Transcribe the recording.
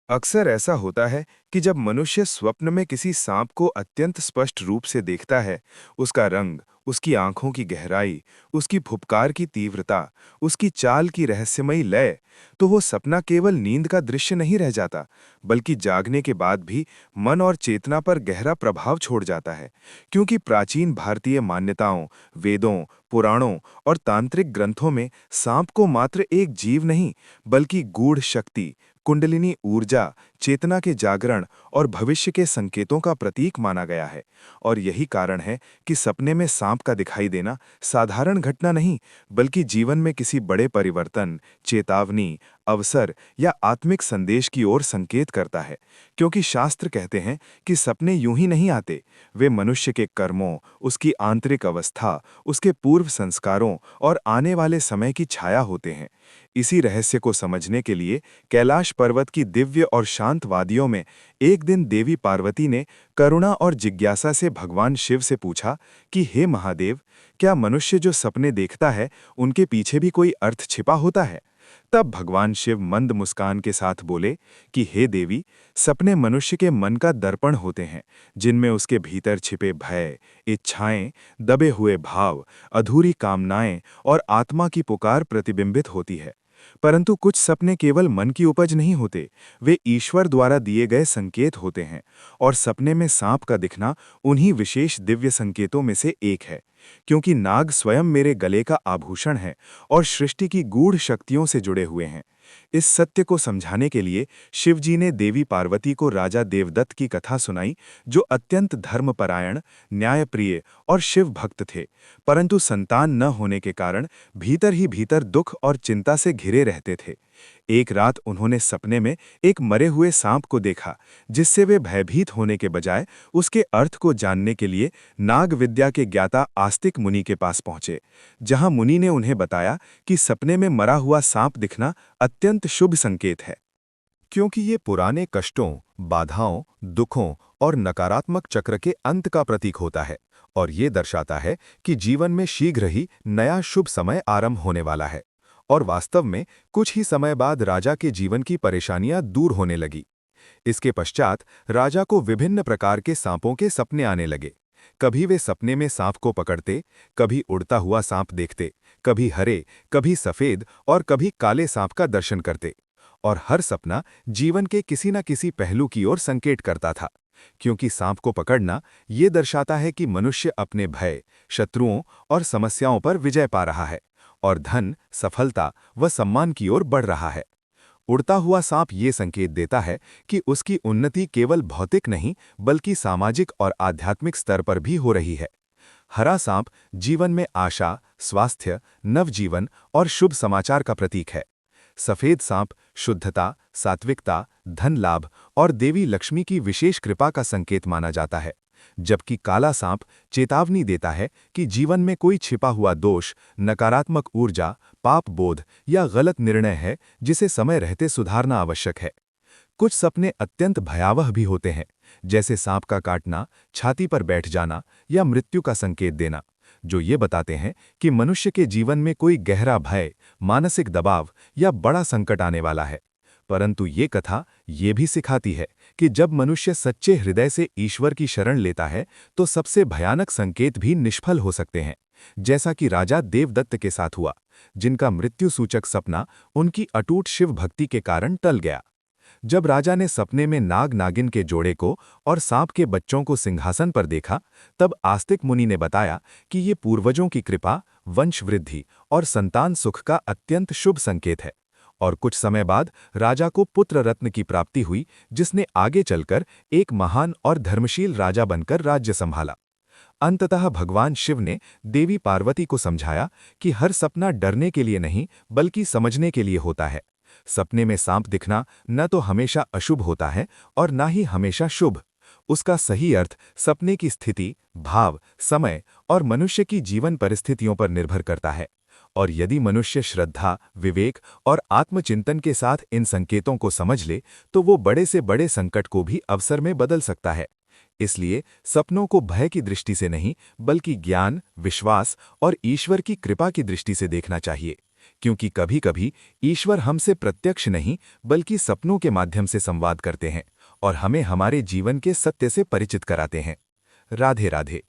अक्सर ऐसा होता है कि जब मनुष्य स्वप्न में किसी सांप को अत्यंत स्पष्ट रूप से देखता है, उसका रंग, उसकी आंखों की गहराई, उसकी फुफकार की तीव्रता, उसकी चाल की रहस्यमयी लय, तो वो सपना केवल नींद का दृश्य नहीं रह जाता, बल्कि जागने के बाद भी मन और चेतना पर गहरा प्रभाव छोड़ जाता है। क्योंकि प्राचीन भारतीय मान्यताओं, वेदों, पुराणों और तांत्रिक ग्रंथों में सांप को मात्र एक जीव नहीं, बल्कि गूढ़ शक्ति, कुंडलिनी ऊर्जा, चेतना के जागरण और भविष्य के संकेतों का प्रतीक माना गया है। और यही कारण है कि सपने में सांप का दिखाई देना साधारण घटना नहीं, बल्कि जीवन में किसी बड़े परिवर्तन, चेतावनी, अवसर या आत्मिक संदेश की ओर संकेत करता है। क्योंकि शास्त्र कहते हैं कि सपने यूं ही नहीं आते, वे मनुष्य के कर्मों, उसकी आंतरिक अवस्था, उसके पूर्व संस्कारों और आने वाले समय की छाया होते हैं। इसी रहस्य को समझने के लिए कैलाश पर्वत की दिव्य और शांत वादियों में एक दिन देवी पार्वती ने करुणा और जिज्ञासा से भगवान शिव से पूछा कि हे महादेव, क्या मनुष्य जो सपने देखता है, उनके पीछे भी कोई अर्थ छिपा होता है? तब भगवान शिव मंद मुस्कान के साथ बोले कि हे देवी, सपने मनुष्य के मन का दर्पण होते हैं, जिनमें उसके भीतर छिपे भय, इच्छाएं, दबे हुए भाव, अधूरी कामनाएं और आत्मा की पुकार प्रतिबिंबित होती है। परंतु कुछ सपने केवल मन की उपज नहीं होते, वे ईश्वर द्वारा दिए गए संकेत होते हैं, और सपने में सांप का दिखना उन्हीं विशेष दिव्य संकेतों में से एक है। क्योंकि नाग स्वयं मेरे गले का आभूषण है और सृष्टि की गूढ़ शक्तियों से जुड़े हुए हैं। इस सत्य को समझाने के लिए शिवजी ने देवी पार्वती को राजा देवदत्त की कथा सुनाई, जो अत्यंत धर्मपरायण, न्यायप्रिय और शिव भक्त थे, परंतु संतान न होने के कारण भीतर ही भीतर दुख और चिंता से घिरे रहते थे। एक रात उन्होंने सपने में एक मरे हुए सांप को देखा, जिससे वे भयभीत होने के बजाय उसके अर्थ को जानने के लिए नाग विद्या के ज्ञाता आस्तिक मुनि के पास पहुंचे, जहां मुनि ने उन्हें बताया कि सपने में मरा हुआ सांप दिखना अत्यंत शुभ संकेत है। क्योंकि ये पुराने कष्टों, बाधाओं, दुखों और नकारात्मक चक्र के अंत का प्रतीक होता है, और ये दर्शाता है कि जीवन में शीघ्र ही नया शुभ समय आरंभ होने वाला है। और वास्तव में कुछ ही समय बाद राजा के जीवन की परेशानियां दूर होने लगी। इसके पश्चात राजा को विभिन्न प्रकार के सांपों के सपने आने लगे। कभी वे सपने में सांप को पकड़ते, कभी उड़ता हुआ सांप देखते, कभी हरे, कभी सफेद और कभी काले सांप का दर्शन करते। और हर सपना जीवन के किसी न किसी पहलू की ओर संकेत करता था। क्योंकि सांप को पकड़ना ये दर्शाता है कि मनुष्य अपने भय, शत्रुओं और समस्याओं पर विजय पा रहा है, और धन, सफलता व सम्मान की ओर बढ़ रहा है। उड़ता हुआ सांप ये संकेत देता है कि उसकी उन्नति केवल भौतिक नहीं, बल्कि सामाजिक और आध्यात्मिक स्तर पर भी हो रही है। हरा सांप जीवन में आशा, स्वास्थ्य, नवजीवन और शुभ समाचार का प्रतीक है। सफेद सांप शुद्धता, सात्विकता, धन लाभ और देवी लक्ष्मी की विशेष कृपा का संकेत माना जाता है। जबकि काला सांप चेतावनी देता है कि जीवन में कोई छिपा हुआ दोष, नकारात्मक ऊर्जा, पाप बोध या गलत निर्णय है, जिसे समय रहते सुधारना आवश्यक है। कुछ सपने अत्यंत भयावह भी होते हैं, जैसे सांप का काटना, छाती पर बैठ जाना या मृत्यु का संकेत देना, जो ये बताते हैं कि मनुष्य के जीवन में कोई गहरा भय, मानसिक दबाव या बड़ा संकट आने वाला है। परंतु ये कथा ये भी सिखाती है कि जब मनुष्य सच्चे हृदय से ईश्वर की शरण लेता है, तो सबसे भयानक संकेत भी निष्फल हो सकते हैं, जैसा कि राजा देवदत्त के साथ हुआ, जिनका मृत्यु सूचक सपना उनकी अटूट शिव भक्ति के कारण टल गया। जब राजा ने सपने में नाग नागिन के जोड़े को और सांप के बच्चों को सिंहासन पर देखा, तब आस्तिक मुनि ने बताया कि ये पूर्वजों की कृपा, वंश वृद्धि और संतान सुख का अत्यंत शुभ संकेत है। और कुछ समय बाद राजा को पुत्र रत्न की प्राप्ति हुई, जिसने आगे चलकर एक महान और धर्मशील राजा बनकर राज्य संभाला। अंततः भगवान शिव ने देवी पार्वती को समझाया कि हर सपना डरने के लिए नहीं, बल्कि समझने के लिए होता है। सपने में सांप दिखना न तो हमेशा अशुभ होता है और न ही हमेशा शुभ। उसका सही अर्थ सपने की स्थिति, भाव, समय और मनुष्य की जीवन परिस्थितियों पर निर्भर करता है। और यदि मनुष्य श्रद्धा, विवेक और आत्मचिंतन के साथ इन संकेतों को समझ ले, तो वो बड़े से बड़े संकट को भी अवसर में बदल सकता है। इसलिए सपनों को भय की दृष्टि से नहीं, बल्कि ज्ञान, विश्वास और ईश्वर की कृपा की दृष्टि से देखना चाहिए। क्योंकि कभी-कभी ईश्वर हमसे प्रत्यक्ष नहीं बल्कि सपनों के माध्यम से संवाद करते हैं और हमें हमारे जीवन के सत्य से परिचित कराते हैं। राधे राधे।